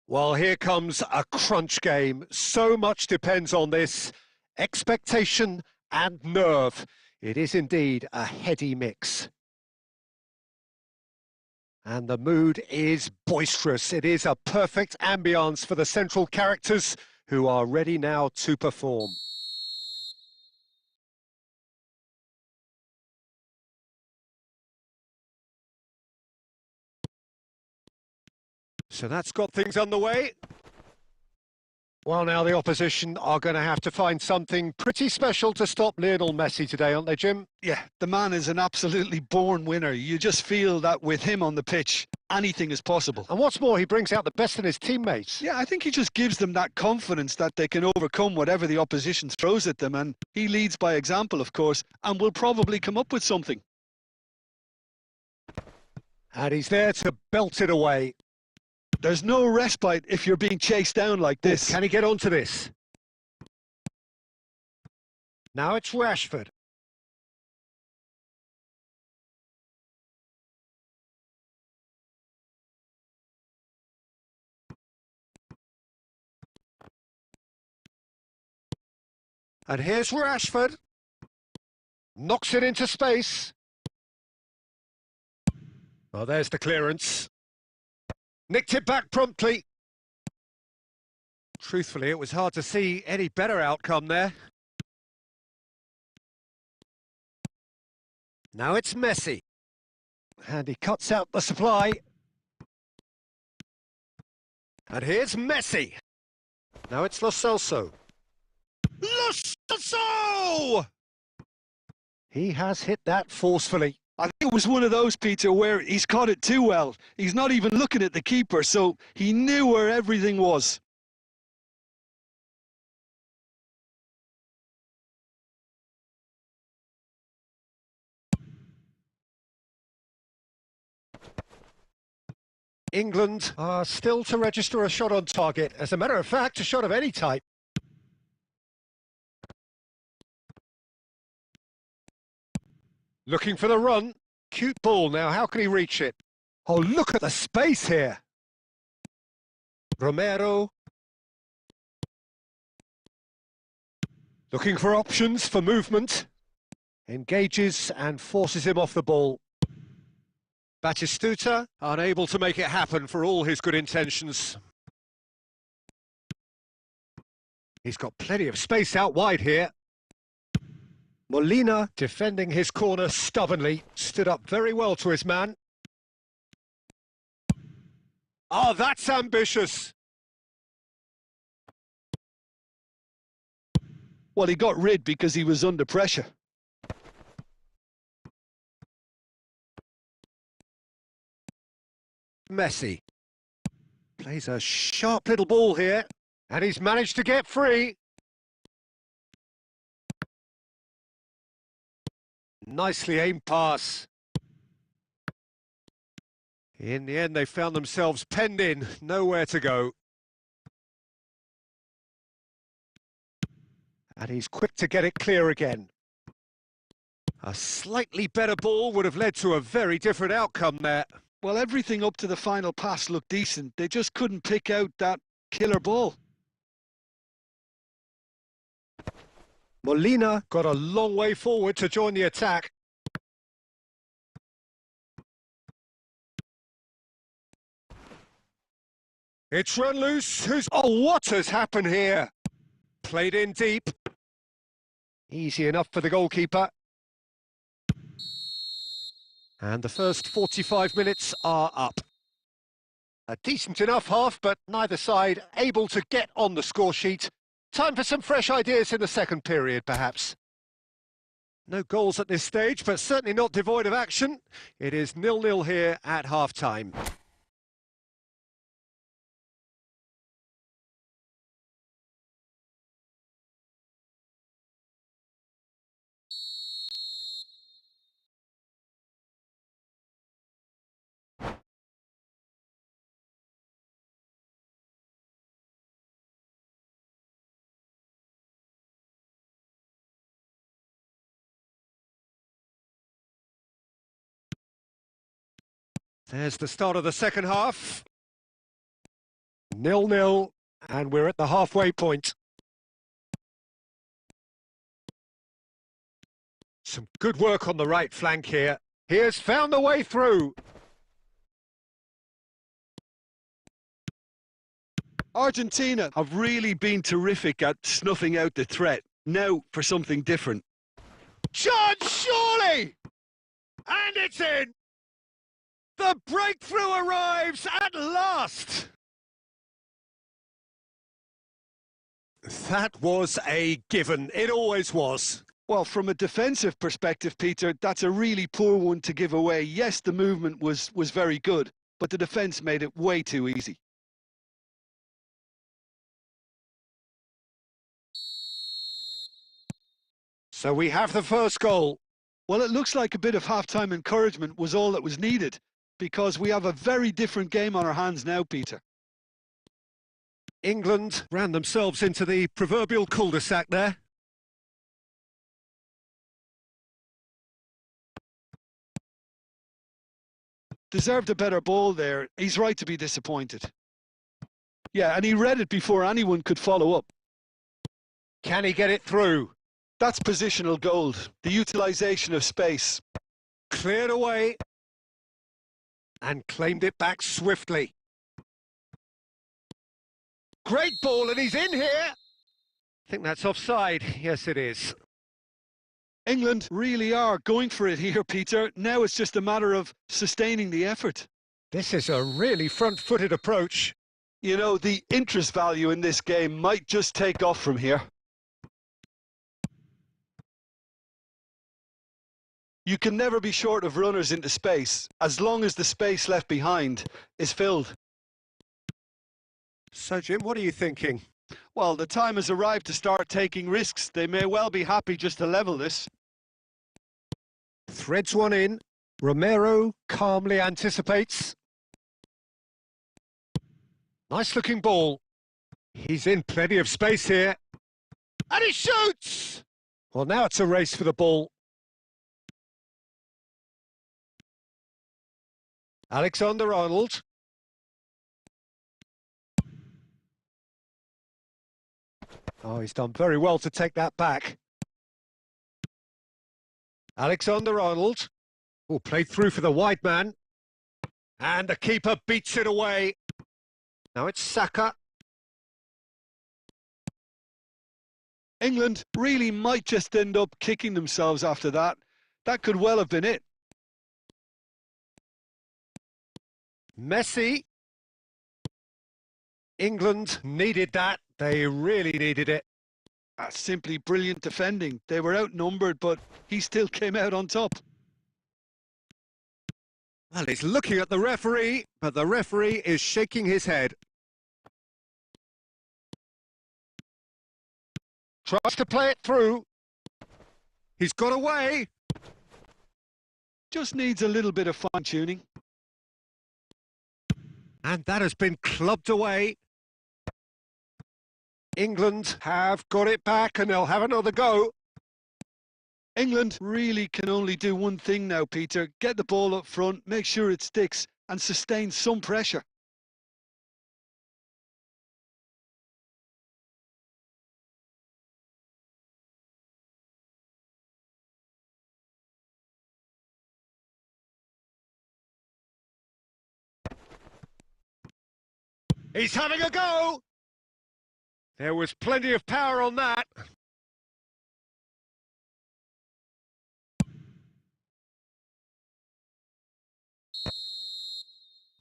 Well, here comes a crunch game. So much depends on this. Expectation and nerve. It is indeed a heady mix. And the mood is boisterous. It is a perfect ambience for the central characters who are ready now to perform. So that's got things underway. Well, now the opposition are going to have to find something pretty special to stop Lionel Messi today, aren't they, Jim? Yeah, the man is an absolutely born winner. You just feel that with him on the pitch, anything is possible. And what's more, he brings out the best in his teammates. Yeah, I think he just gives them that confidence that they can overcome whatever the opposition throws at them. And he leads by example, of course, and will probably come up with something. And he's there to belt it away. There's no respite if you're being chased down like this. Can he get onto this? Now it's Rashford. And here's Rashford. Knocks it into space. Well, there's the clearance. Nicked it back promptly. Truthfully, it was hard to see any better outcome there. Now it's Messi. And he cuts out the supply. And here's Messi. Now it's Lo Celso. Lo Celso! He has hit that forcefully. I think it was one of those, Peter, where he's caught it too well. He's not even looking at the keeper, so he knew where everything was. England are still to register a shot on target. As a matter of fact, a shot of any type. Looking for the run. Cute ball now. How can he reach it? Oh, look at the space here. Romero. Looking for options for movement. Engages and forces him off the ball. Batistuta, unable to make it happen for all his good intentions. He's got plenty of space out wide here. Molina, defending his corner stubbornly, stood up very well to his man. Oh, that's ambitious. Well, he got rid because he was under pressure. Messi plays a sharp little ball here, and he's managed to get free. Nicely aimed pass. In the end, they found themselves penned in, nowhere to go. And he's quick to get it clear again. A slightly better ball would have led to a very different outcome there. Well, everything up to the final pass looked decent. They just couldn't pick out that killer ball. Molina got a long way forward to join the attack. It's run loose. Oh, what has happened here? Played in deep. Easy enough for the goalkeeper. And the first 45 minutes are up. A decent enough half, but neither side able to get on the score sheet. Time for some fresh ideas in the second period, perhaps. No goals at this stage, but certainly not devoid of action. It is 0-0 here at half-time. There's the start of the second half. 0-0, and we're at the halfway point. Some good work on the right flank here. He has found the way through. Argentina have really been terrific at snuffing out the threat. Now for something different. Chance, surely! And it's in! The breakthrough arrives at last! That was a given. It always was. Well, from a defensive perspective, Peter, that's a really poor one to give away. Yes, the movement was very good, but the defence made it way too easy. So we have the first goal. Well, it looks like a bit of half-time encouragement was all that was needed, because we have a very different game on our hands now, Peter. England ran themselves into the proverbial cul-de-sac there. Deserved a better ball there. He's right to be disappointed. Yeah, and he read it before anyone could follow up. Can he get it through? That's positional gold, the utilisation of space. Cleared away and claimed it back swiftly. Great ball, and he's in here. I think that's offside. Yes, it is. England really are going for it here, Peter. Now it's just a matter of sustaining the effort. This is a really front-footed approach. You know, the interest value in this game might just take off from here. You can never be short of runners into space, as long as the space left behind is filled. So, Jim, what are you thinking? Well, the time has arrived to start taking risks. They may well be happy just to level this. Threads one in. Romero calmly anticipates. Nice-looking ball. He's in plenty of space here. And he shoots! Well, now it's a race for the ball. Alexander-Arnold. Oh, he's done very well to take that back. Alexander-Arnold. Oh, played through for the wide man. And the keeper beats it away. Now it's Saka. England really might just end up kicking themselves after that. That could well have been it. Messi. England needed that. They really needed it. That's simply brilliant defending. They were outnumbered, but he still came out on top. Well, he's looking at the referee, but the referee is shaking his head. Tries to play it through. He's got away. Just needs a little bit of fine-tuning. And that has been clubbed away. England have got it back and they'll have another go. England really can only do one thing now, Peter. Get the ball up front, make sure it sticks and sustain some pressure. He's having a go. There was plenty of power on that.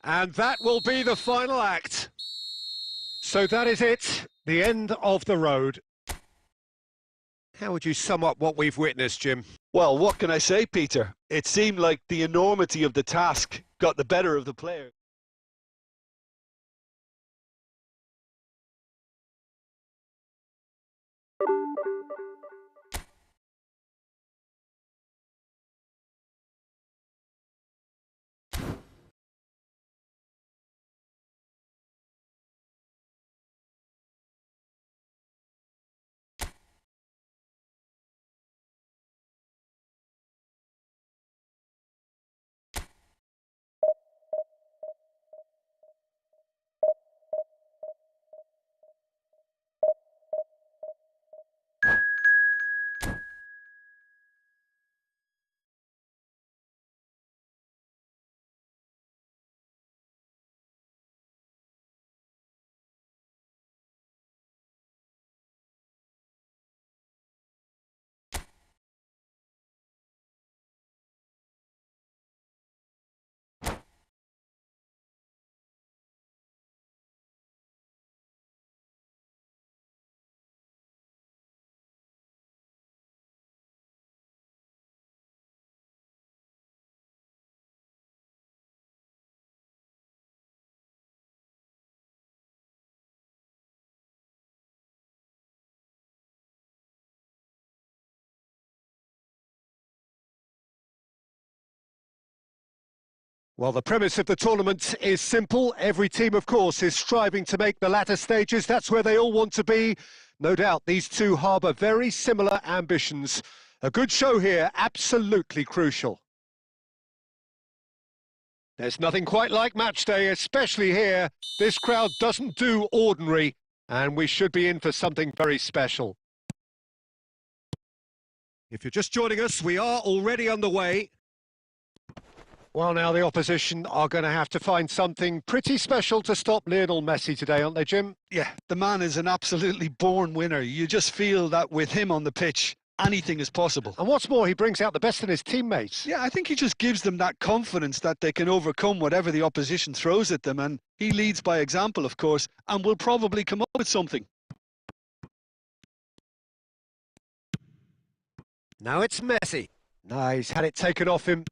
And that will be the final act. So that is it, the end of the road. How would you sum up what we've witnessed, Jim? Well, what can I say, Peter? It seemed like the enormity of the task got the better of the player. Well, the premise of the tournament is simple. Every team, of course, is striving to make the latter stages. That's where they all want to be. No doubt these two harbour very similar ambitions. A good show here, absolutely crucial. There's nothing quite like match day, especially here. This crowd doesn't do ordinary, and we should be in for something very special. If you're just joining us, we are already underway. Well, now the opposition are going to have to find something pretty special to stop Lionel Messi today, aren't they, Jim? Yeah, the man is an absolutely born winner. You just feel that with him on the pitch, anything is possible. And what's more, he brings out the best in his teammates. Yeah, I think he just gives them that confidence that they can overcome whatever the opposition throws at them, and he leads by example, of course, and will probably come up with something. Now it's Messi. No, he's had it taken off him.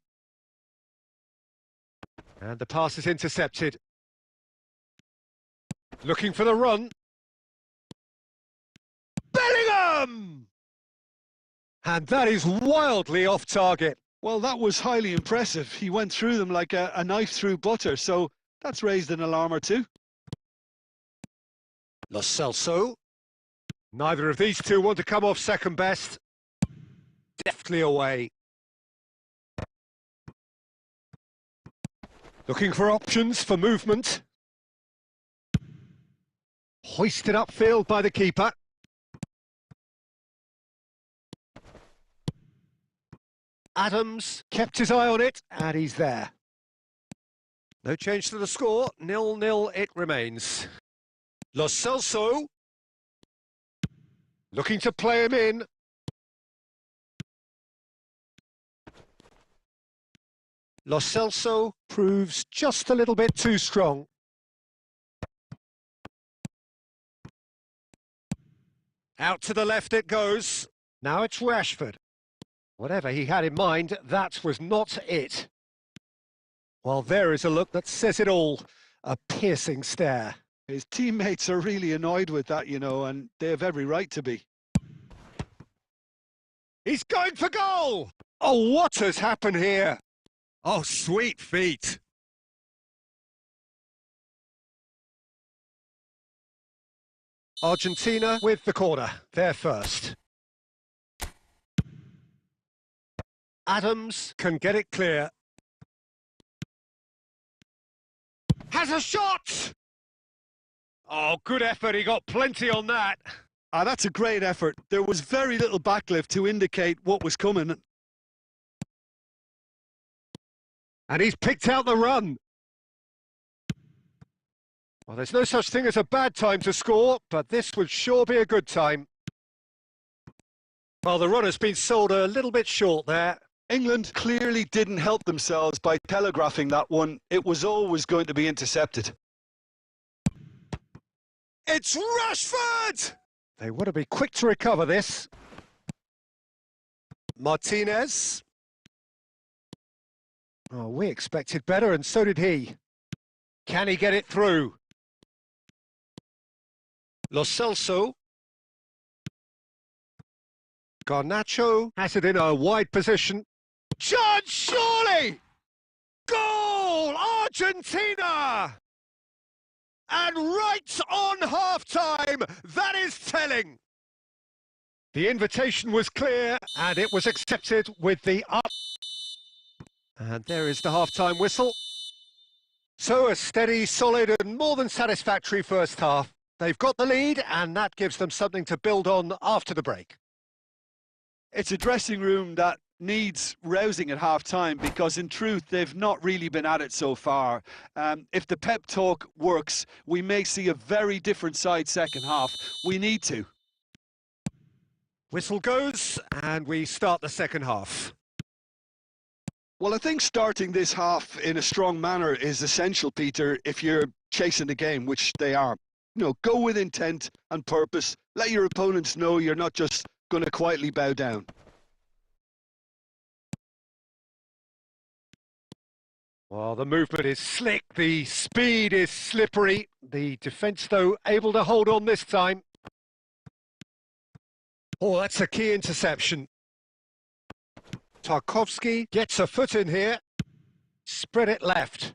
And the pass is intercepted. Looking for the run. Bellingham! And that is wildly off target. Well, that was highly impressive. He went through them like a knife through butter, so that's raised an alarm or two. Lo Celso. Neither of these two want to come off second best. Deftly away. Looking for options for movement. Hoisted upfield by the keeper. Adams kept his eye on it, and he's there. No change to the score, 0-0 it remains. Lo Celso. Looking to play him in. Lo Celso proves just a little bit too strong. Out to the left it goes. Now it's Rashford. Whatever he had in mind, that was not it. Well, there is a look that says it all. A piercing stare. His teammates are really annoyed with that, you know, and they have every right to be. He's going for goal! Oh, what has happened here? Oh, sweet feet. Argentina with the corner. They're first. Adams can get it clear. Has a shot! Oh, good effort. He got plenty on that. That's a great effort. There was very little backlift to indicate what was coming. And he's picked out the run. Well, there's no such thing as a bad time to score, but this would sure be a good time. Well, the run has been sold a little bit short there. England clearly didn't help themselves by telegraphing that one. It was always going to be intercepted. It's Rashford! They want to be quick to recover this. Martinez. Oh, we expected better, and so did he. Can he get it through? Lo Celso. Garnacho has it in a wide position. Chance, surely! Goal! Argentina! And right on half-time, that is telling. The invitation was clear, and it was accepted with the up. And there is the half-time whistle. So a steady, solid and more than satisfactory first half. They've got the lead, and that gives them something to build on after the break. It's a dressing room that needs rousing at half-time because, in truth, they've not really been at it so far. If the pep talk works, we may see a very different side second half. We need to. Whistle goes, and we start the second half. Well, I think starting this half in a strong manner is essential, Peter, if you're chasing the game, which they are. You know, go with intent and purpose. Let your opponents know you're not just going to quietly bow down. Well, the movement is slick, the speed is slippery. The defence, though, able to hold on this time. Oh, that's a key interception. Tarkowski gets a foot in here. Spread it left.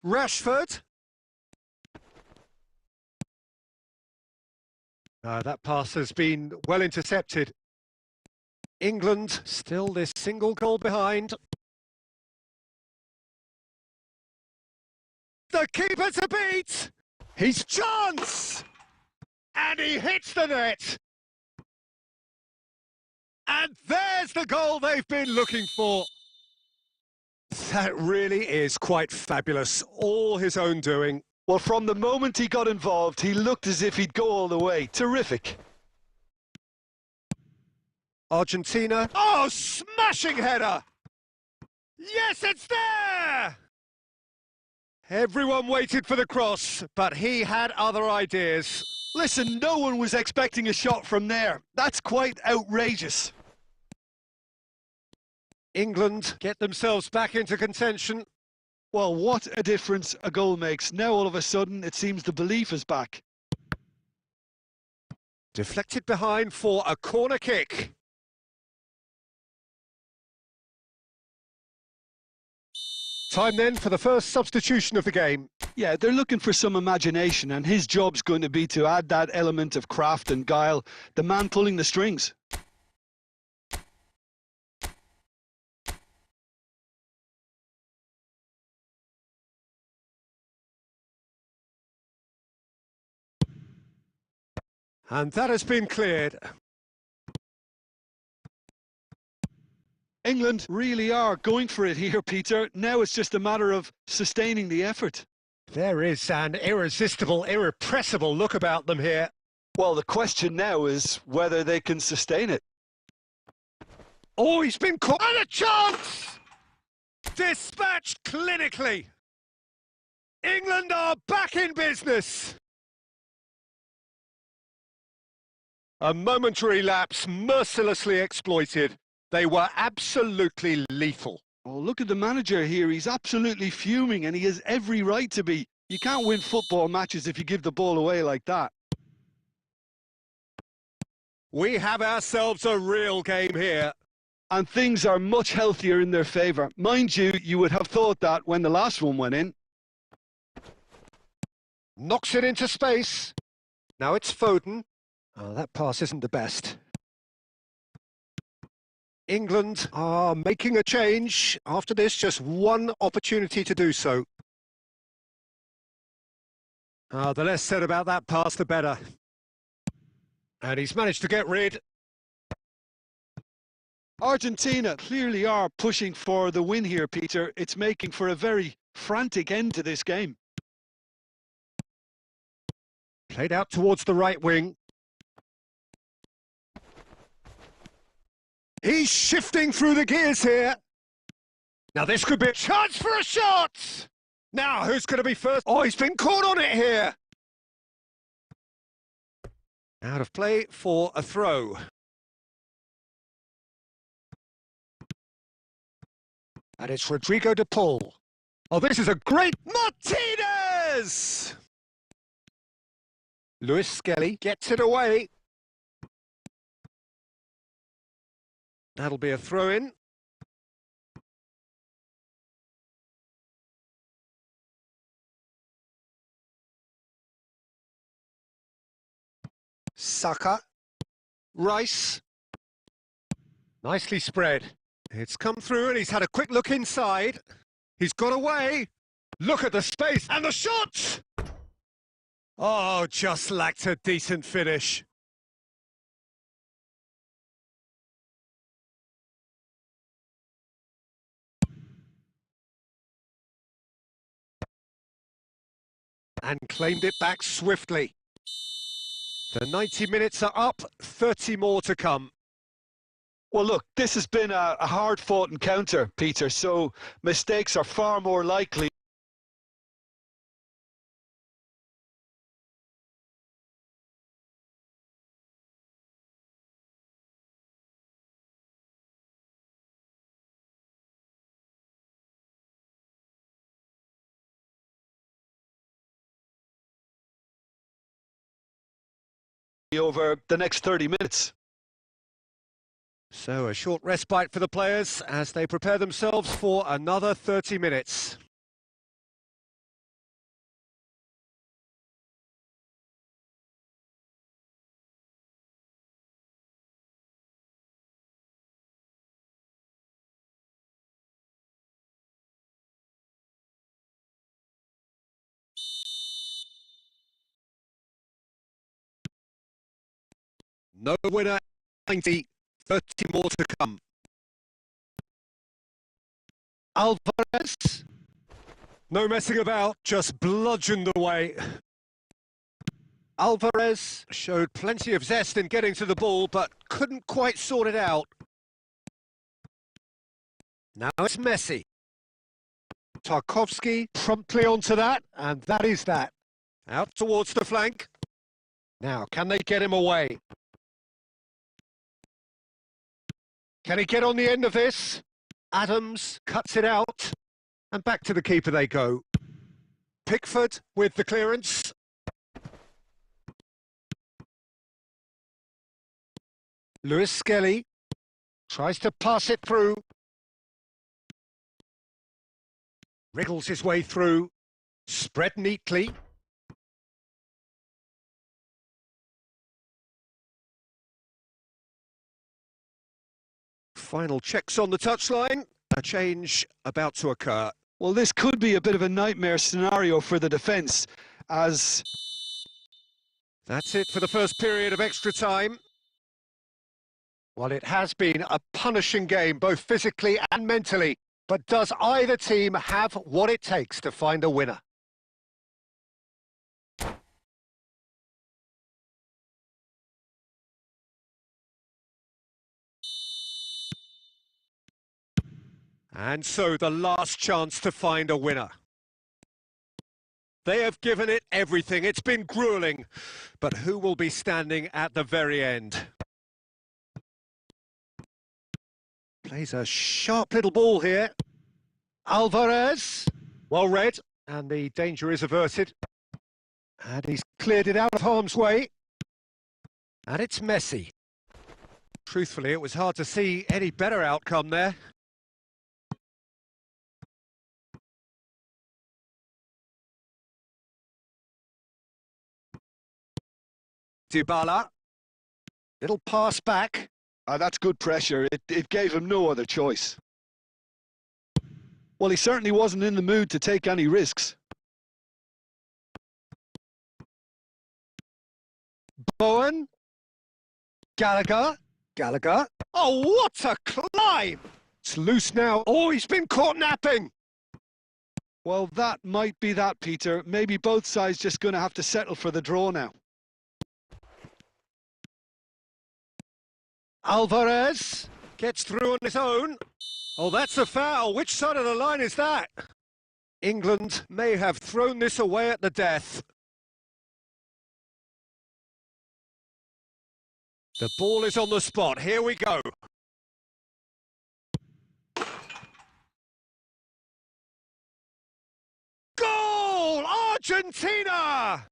Rashford. That pass has been well intercepted. England still this single goal behind. The keeper to beat! He's chance! And he hits the net! And there's the goal they've been looking for. That really is quite fabulous. All his own doing. Well, from the moment he got involved, he looked as if he'd go all the way. Terrific. Argentina. Oh, smashing header! Yes, it's there! Everyone waited for the cross, but he had other ideas. Listen, no one was expecting a shot from there. That's quite outrageous. England get themselves back into contention. Well, what a difference a goal makes. Now all of a sudden it seems the belief is back. Deflected behind for a corner kick. Time then for the first substitution of the game. Yeah, they're looking for some imagination, and his job's going to be to add that element of craft and guile, the man pulling the strings. And that has been cleared. England really are going for it here, Peter. Now it's just a matter of sustaining the effort. There is an irresistible, irrepressible look about them here. Well, the question now is whether they can sustain it. Oh, he's been caught. And a chance! Dispatched clinically. England are back in business. A momentary lapse mercilessly exploited. They were absolutely lethal. Oh, look at the manager here. He's absolutely fuming, and he has every right to be. You can't win football matches if you give the ball away like that. We have ourselves a real game here. And things are much healthier in their favour. Mind you, you would have thought that when the last one went in. Knocks it into space. Now it's Foden. Oh, that pass isn't the best. England are making a change. After this, just one opportunity to do so. The less said about that pass, the better. And he's managed to get rid. Argentina clearly are pushing for the win here, Peter. It's making for a very frantic end to this game. Played out towards the right wing. He's shifting through the gears here. Now this could be a chance for a shot. Now who's going to be first? Oh, he's been caught on it here. Out of play for a throw. And it's Rodrigo de Paul. Oh, this is a great Martinez! Luis Skelly gets it away. That'll be a throw-in. Saka. Rice. Nicely spread. It's come through and he's had a quick look inside. He's got away. Look at the space and the shot! Oh, just lacked a decent finish. And claimed it back swiftly. The 90 minutes are up, 30 more to come. Well, look, this has been a hard-fought encounter, Peter, so mistakes are far more likely. Over the next 30 minutes. So a short respite for the players as they prepare themselves for another 30 minutes. No winner, 90. 30 more to come. Alvarez. No messing about, just bludgeoned away. Alvarez showed plenty of zest in getting to the ball, but couldn't quite sort it out. Now it's Messi. Tarkovsky promptly onto that, and that is that. Out towards the flank. Now, can they get him away? Can he get on the end of this? Adams cuts it out, and back to the keeper they go. Pickford with the clearance. Lewis Skelly tries to pass it through. Wriggles his way through. Spread neatly. Final checks on the touchline. A change about to occur. Well, this could be a bit of a nightmare scenario for the defence, as... That's it for the first period of extra time. Well, it has been a punishing game, both physically and mentally. But does either team have what it takes to find a winner? And so the last chance to find a winner. They have given it everything. It's been grueling. But who will be standing at the very end? Plays a sharp little ball here. Alvarez. Well read. And the danger is averted. And he's cleared it out of harm's way. And it's Messi. Truthfully, it was hard to see any better outcome there. Dybala. Little pass back. That's good pressure. It gave him no other choice. Well, he certainly wasn't in the mood to take any risks. Bowen. Gallagher. Oh, what a climb! It's loose now. Oh, he's been caught napping. Well, that might be that, Peter. Maybe both sides just going to have to settle for the draw now. Alvarez gets through on his own. Oh, that's a foul. Which side of the line is that? England may have thrown this away at the death. The ball is on the spot. Here we go. Goal! Argentina!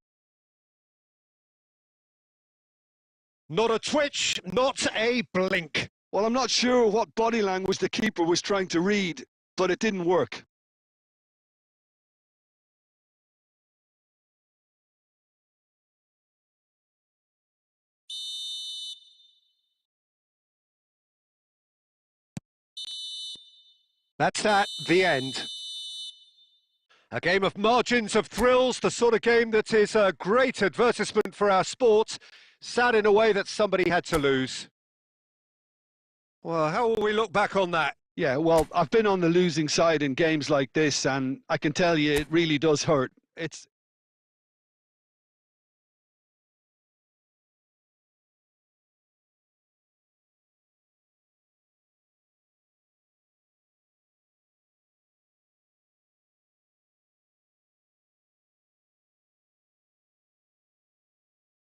Not a twitch, not a blink. Well, I'm not sure what body language the keeper was trying to read, but it didn't work. That's that, the end. A game of margins, of thrills, the sort of game that is a great advertisement for our sport. Sad in a way that somebody had to lose. Well, how will we look back on that? Yeah, well, I've been on the losing side in games like this, and I can tell you it really does hurt. It's